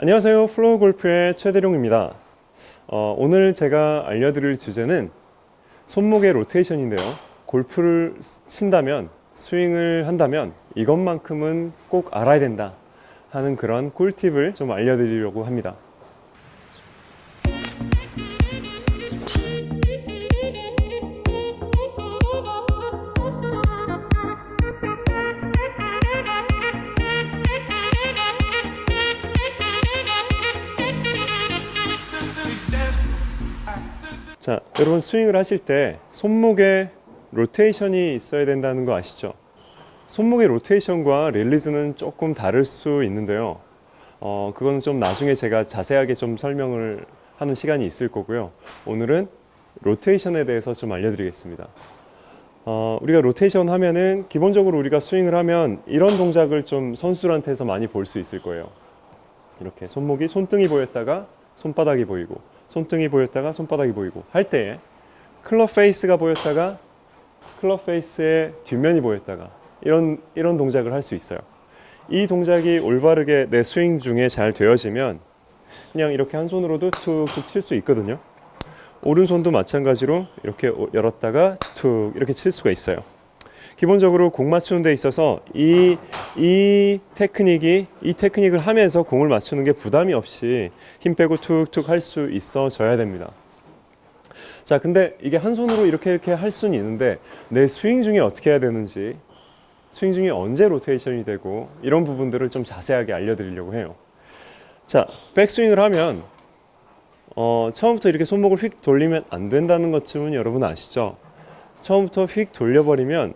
안녕하세요. 플로우 골프의 최대룡입니다. 오늘 제가 알려드릴 주제는 손목의 로테이션인데요. 골프를 친다면, 스윙을 한다면 이것만큼은 꼭 알아야 된다 하는 그런 꿀팁을 좀 알려드리려고 합니다. 자, 여러분 스윙을 하실 때 손목에 로테이션이 있어야 된다는 거 아시죠? 손목의 로테이션과 릴리즈는 조금 다를 수 있는데요. 그거는 좀 나중에 제가 자세하게 좀 설명을 하는 시간이 있을 거고요. 오늘은 로테이션에 대해서 좀 알려드리겠습니다. 우리가 로테이션 하면은 기본적으로 우리가 스윙을 하면 이런 동작을 좀 선수들한테서 많이 볼 수 있을 거예요. 이렇게 손목이 손등이 보였다가 손바닥이 보이고, 손등이 보였다가 손바닥이 보이고 할 때에 클럽 페이스가 보였다가 클럽 페이스의 뒷면이 보였다가 이런 동작을 할 수 있어요. 이 동작이 올바르게 내 스윙 중에 잘 되어지면 그냥 이렇게 한 손으로도 툭툭 칠 수 있거든요. 오른손도 마찬가지로 이렇게 열었다가 툭 이렇게 칠 수가 있어요. 기본적으로 공 맞추는 데 있어서 이 테크닉을 하면서 공을 맞추는 게 부담이 없이 힘 빼고 툭툭 할 수 있어져야 됩니다. 자, 근데 이게 한 손으로 이렇게 할 수는 있는데 내 스윙 중에 어떻게 해야 되는지, 스윙 중에 언제 로테이션이 되고 이런 부분들을 좀 자세하게 알려드리려고 해요. 자, 백스윙을 하면 처음부터 이렇게 손목을 휙 돌리면 안 된다는 것쯤은 여러분 아시죠? 처음부터 휙 돌려버리면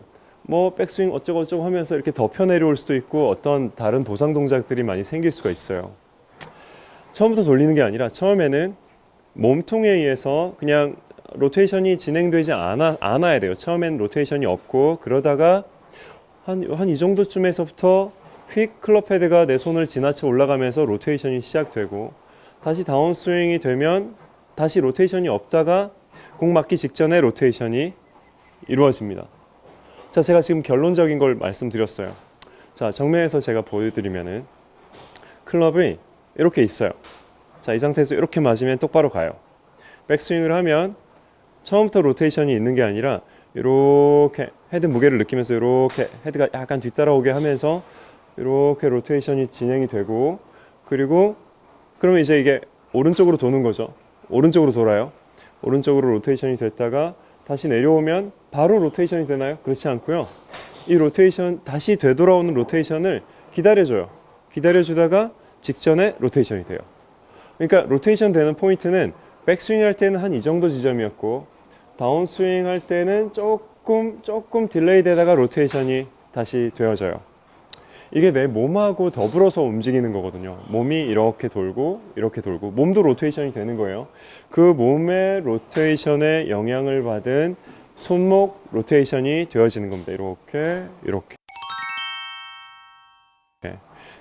뭐 백스윙 어쩌고 하면서 이렇게 덮여 내려올 수도 있고 어떤 다른 보상 동작들이 많이 생길 수가 있어요. 처음부터 돌리는 게 아니라 처음에는 몸통에 의해서 그냥 로테이션이 진행되지 않아야 돼요. 처음엔 로테이션이 없고 그러다가 한 이 정도쯤에서부터 휙 클럽 헤드가 내 손을 지나쳐 올라가면서 로테이션이 시작되고 다시 다운스윙이 되면 다시 로테이션이 없다가 공 맞기 직전에 로테이션이 이루어집니다. 자, 제가 지금 결론적인 걸 말씀드렸어요. 자, 정면에서 제가 보여드리면은 클럽이 이렇게 있어요. 자, 이 상태에서 이렇게 맞으면 똑바로 가요. 백스윙을 하면 처음부터 로테이션이 있는 게 아니라 이렇게 헤드 무게를 느끼면서 이렇게 헤드가 약간 뒤따라오게 하면서 이렇게 로테이션이 진행이 되고, 그리고 그러면 이제 이게 오른쪽으로 도는 거죠. 오른쪽으로 돌아요. 오른쪽으로 로테이션이 됐다가 다시 내려오면 바로 로테이션이 되나요? 그렇지 않고요. 이 로테이션, 다시 되돌아오는 로테이션을 기다려줘요. 기다려주다가 직전에 로테이션이 돼요. 그러니까 로테이션 되는 포인트는 백스윙 할 때는 한 이 정도 지점이었고 다운스윙 할 때는 조금 딜레이 되다가 로테이션이 다시 되어져요. 이게 내 몸하고 더불어서 움직이는 거거든요. 몸이 이렇게 돌고 몸도 로테이션이 되는 거예요. 그 몸의 로테이션에 영향을 받은 손목 로테이션이 되어지는 겁니다. 이렇게.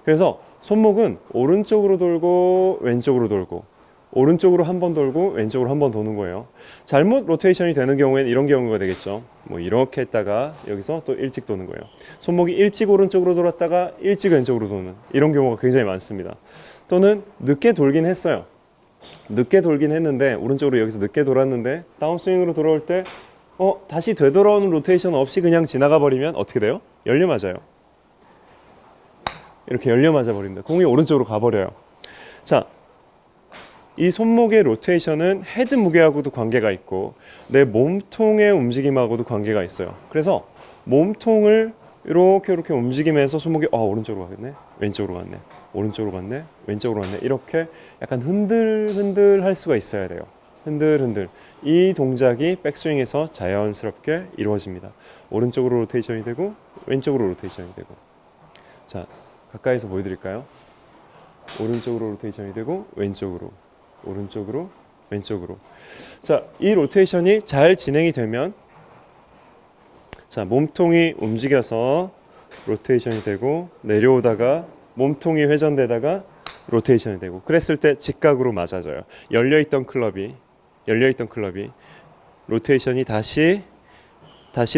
그래서 손목은 오른쪽으로 돌고 왼쪽으로 돌고 오른쪽으로 한 번 돌고 왼쪽으로 한 번 도는 거예요. 잘못 로테이션이 되는 경우에는 이런 경우가 되겠죠. 뭐 이렇게 했다가 여기서 또 일찍 도는 거예요. 손목이 일찍 오른쪽으로 돌았다가 일찍 왼쪽으로 도는 이런 경우가 굉장히 많습니다. 또는 늦게 돌긴 했어요. 늦게 돌긴 했는데 오른쪽으로 여기서 늦게 돌았는데 다운스윙으로 돌아올 때 다시 되돌아오는 로테이션 없이 그냥 지나가 버리면 어떻게 돼요? 열려 맞아요. 이렇게 열려 맞아 버립니다. 공이 오른쪽으로 가버려요. 자, 이 손목의 로테이션은 헤드 무게하고도 관계가 있고 내 몸통의 움직임하고도 관계가 있어요. 그래서 몸통을 이렇게 움직이면서 손목이 오른쪽으로 가겠네, 왼쪽으로 갔네, 오른쪽으로 갔네, 왼쪽으로 갔네, 이렇게 약간 흔들 할 수가 있어야 돼요. 흔들 이 동작이 백스윙에서 자연스럽게 이루어집니다. 오른쪽으로 로테이션이 되고 왼쪽으로 로테이션이 되고. 자, 가까이서 보여드릴까요? 오른쪽으로 로테이션이 되고 왼쪽으로, 오른쪽으로, 왼쪽으로. 자, 이 로테이션이 잘 진행이 되면 자, 몸통이 움직여서 로테이션이 되고 내려오다가 몸통이 회전되다가 로테이션이 되고 그랬을 때 직각으로 맞아져요. 열려있던 클럽이 로테이션이 다시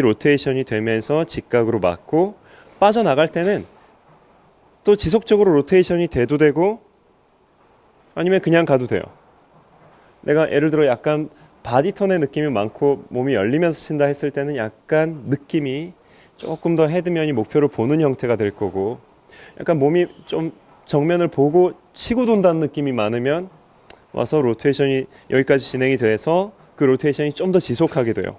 로테이션이 되면서 직각으로 맞고 빠져나갈 때는 또 지속적으로 로테이션이 돼도 되고 아니면 그냥 가도 돼요. 내가 예를 들어 약간 바디턴의 느낌이 많고 몸이 열리면서 친다 했을 때는 약간 느낌이 조금 더 헤드면이 목표를 보는 형태가 될 거고, 약간 몸이 좀 정면을 보고 치고 돈다는 느낌이 많으면 와서 로테이션이 여기까지 진행이 돼서 그 로테이션이 좀 더 지속하게 돼요.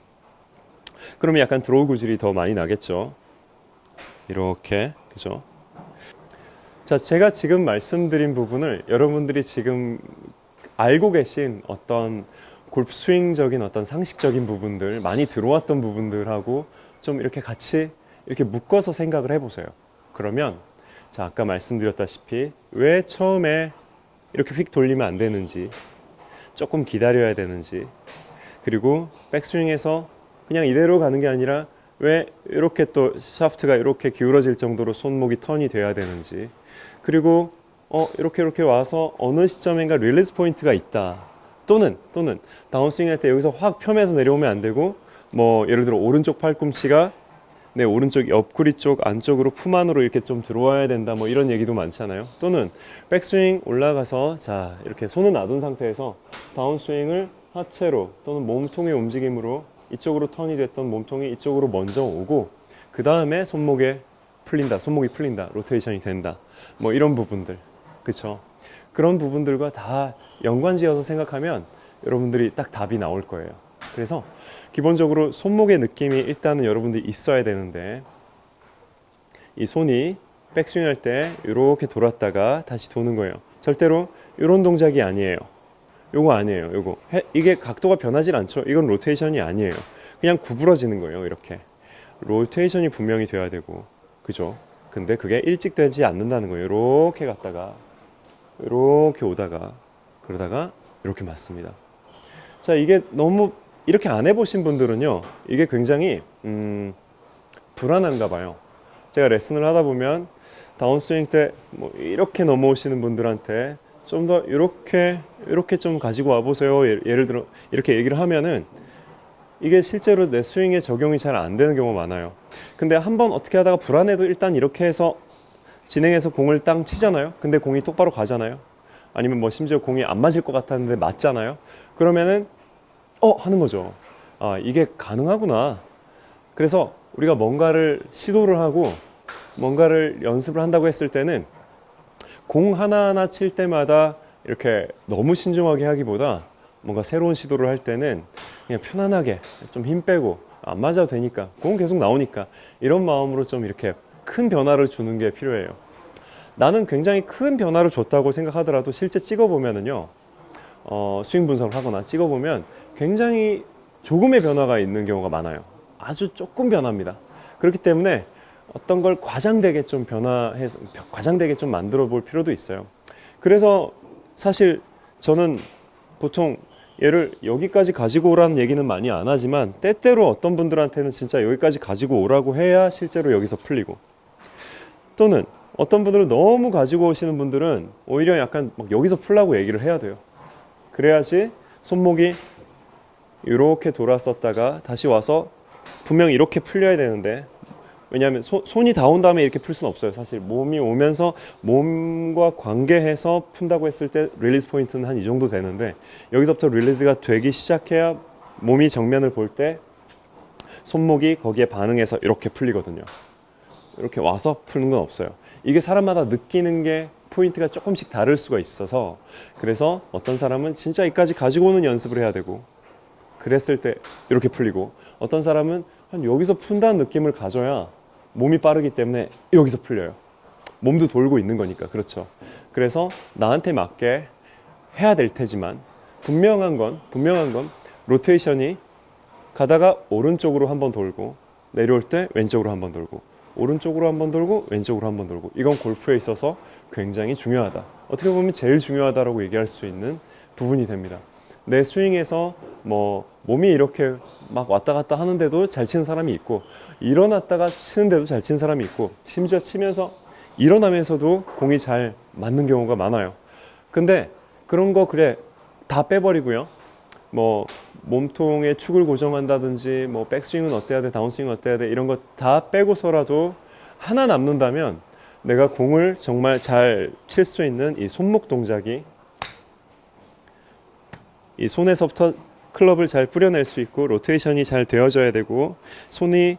그러면 약간 드로우 구질이 더 많이 나겠죠. 이렇게, 그죠? 자, 제가 지금 말씀드린 부분을 여러분들이 지금 알고 계신 어떤 골프 스윙적인 어떤 상식적인 부분들, 많이 들어왔던 부분들하고 좀 이렇게 같이 이렇게 묶어서 생각을 해보세요. 그러면 자, 아까 말씀드렸다시피 왜 처음에 이렇게 휙 돌리면 안 되는지, 조금 기다려야 되는지, 그리고 백스윙에서 그냥 이대로 가는 게 아니라 왜 이렇게 또 샤프트가 이렇게 기울어질 정도로 손목이 턴이 돼야 되는지, 그리고 이렇게 와서 어느 시점인가 릴리즈 포인트가 있다. 또는 다운스윙 할 때 여기서 확 펴면서 내려오면 안 되고, 뭐 예를 들어 오른쪽 팔꿈치가 내 오른쪽 옆구리 쪽 안쪽으로 품 안으로 이렇게 좀 들어와야 된다, 뭐 이런 얘기도 많잖아요. 또는 백스윙 올라가서 자, 이렇게 손은 놔둔 상태에서 다운스윙을 하체로 또는 몸통의 움직임으로 이쪽으로 턴이 됐던 몸통이 이쪽으로 먼저 오고, 그 다음에 손목이 풀린다, 로테이션이 된다, 뭐 이런 부분들, 그쵸? 그런 부분들과 다 연관지어서 생각하면 여러분들이 딱 답이 나올 거예요. 그래서 기본적으로 손목의 느낌이 일단은 여러분들이 있어야 되는데, 이 손이 백스윙 할 때 이렇게 돌았다가 다시 도는 거예요. 절대로 이런 동작이 아니에요. 요거 아니에요. 요거 이게 각도가 변하지 않죠. 이건 로테이션이 아니에요. 그냥 구부러지는 거예요. 이렇게 로테이션이 분명히 돼야 되고, 그죠? 근데 그게 일찍 되지 않는다는 거예요. 이렇게 갔다가 이렇게 오다가 그러다가 이렇게 맞습니다. 자, 이게 너무 이렇게 안 해보신 분들은요, 이게 굉장히 불안한가 봐요. 제가 레슨을 하다 보면 다운스윙 때 뭐 이렇게 넘어오시는 분들한테 좀 더 이렇게 좀 가지고 와보세요, 예를 들어 이렇게 얘기를 하면은 이게 실제로 내 스윙에 적용이 잘 안 되는 경우가 많아요. 근데 한번 어떻게 하다가 불안해도 일단 이렇게 해서 진행해서 공을 땅 치잖아요. 근데 공이 똑바로 가잖아요. 아니면 뭐 심지어 공이 안 맞을 것 같았는데 맞잖아요. 그러면은 하는 거죠. 아, 이게 가능하구나. 그래서 우리가 뭔가를 시도를 하고 뭔가를 연습을 한다고 했을 때는 공 하나하나 칠 때마다 이렇게 너무 신중하게 하기보다 뭔가 새로운 시도를 할 때는 그냥 편안하게 좀 힘 빼고 안 맞아도 되니까, 공 계속 나오니까, 이런 마음으로 좀 이렇게 큰 변화를 주는 게 필요해요. 나는 굉장히 큰 변화를 줬다고 생각하더라도 실제 찍어보면은요, 스윙 분석을 하거나 찍어보면 굉장히 조금의 변화가 있는 경우가 많아요. 아주 조금 변화입니다. 그렇기 때문에 어떤 걸 과장되게 좀 과장되게 좀 만들어 볼 필요도 있어요. 그래서 사실 저는 보통 얘를 여기까지 가지고 오라는 얘기는 많이 안 하지만, 때때로 어떤 분들한테는 진짜 여기까지 가지고 오라고 해야 실제로 여기서 풀리고, 또는 어떤 분들은 너무 가지고 오시는 분들은 오히려 약간 막 여기서 풀라고 얘기를 해야 돼요. 그래야지 손목이 이렇게 돌았었다가 다시 와서 분명히 이렇게 풀려야 되는데, 왜냐하면 손이 다 온 다음에 이렇게 풀 수는 없어요. 사실 몸이 오면서 몸과 관계해서 푼다고 했을 때 릴리즈 포인트는 한 이 정도 되는데, 여기서부터 릴리즈가 되기 시작해야 몸이 정면을 볼 때 손목이 거기에 반응해서 이렇게 풀리거든요. 이렇게 와서 푸는 건 없어요. 이게 사람마다 느끼는 게 포인트가 조금씩 다를 수가 있어서, 그래서 어떤 사람은 진짜 여기까지 가지고 오는 연습을 해야 되고, 그랬을 때 이렇게 풀리고, 어떤 사람은 한 여기서 푼다는 느낌을 가져야 몸이 빠르기 때문에 여기서 풀려요. 몸도 돌고 있는 거니까. 그렇죠. 그래서 나한테 맞게 해야 될 테지만, 분명한 건 로테이션이 가다가 오른쪽으로 한번 돌고, 내려올 때 왼쪽으로 한번 돌고, 오른쪽으로 한번 돌고, 왼쪽으로 한번 돌고, 이건 골프에 있어서 굉장히 중요하다. 어떻게 보면 제일 중요하다라고 얘기할 수 있는 부분이 됩니다. 내 스윙에서 뭐 몸이 이렇게 막 왔다 갔다 하는데도 잘 치는 사람이 있고, 일어났다가 치는데도 잘 치는 사람이 있고, 심지어 치면서 일어나면서도 공이 잘 맞는 경우가 많아요. 근데 그런 거 그래 다 빼버리고요, 뭐 몸통에 축을 고정한다든지, 뭐 백스윙은 어때야 돼, 다운스윙은 어때야 돼, 이런 거 다 빼고서라도 하나 남는다면 내가 공을 정말 잘 칠 수 있는 이 손목 동작이 이 손에서부터 클럽을 잘 뿌려낼 수 있고 로테이션이 잘 되어져야 되고 손이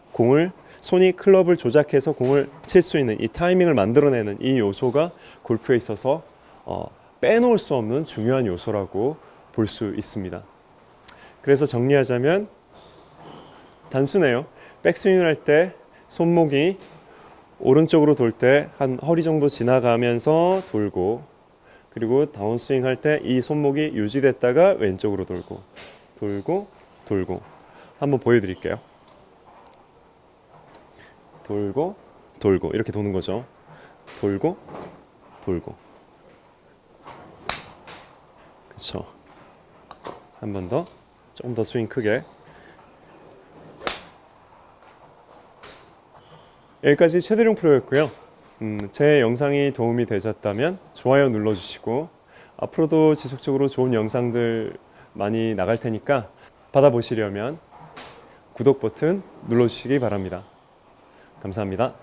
클럽을 조작해서 공을 칠 수 있는 이 타이밍을 만들어내는 이 요소가 골프에 있어서 빼놓을 수 없는 중요한 요소라고 볼 수 있습니다. 그래서 정리하자면 단순해요. 백스윙을 할 때 손목이 오른쪽으로 돌 때 한 허리 정도 지나가면서 돌고, 그리고 다운스윙 할 때 이 손목이 유지됐다가 왼쪽으로 돌고 한번 보여드릴게요. 돌고 이렇게 도는 거죠. 돌고 그렇죠. 한 번 더, 좀 더 스윙 크게. 여기까지 최대룡 프로였고요. 제 영상이 도움이 되셨다면 좋아요 눌러주시고, 앞으로도 지속적으로 좋은 영상들 많이 나갈 테니까 받아보시려면 구독 버튼 눌러주시기 바랍니다. 감사합니다.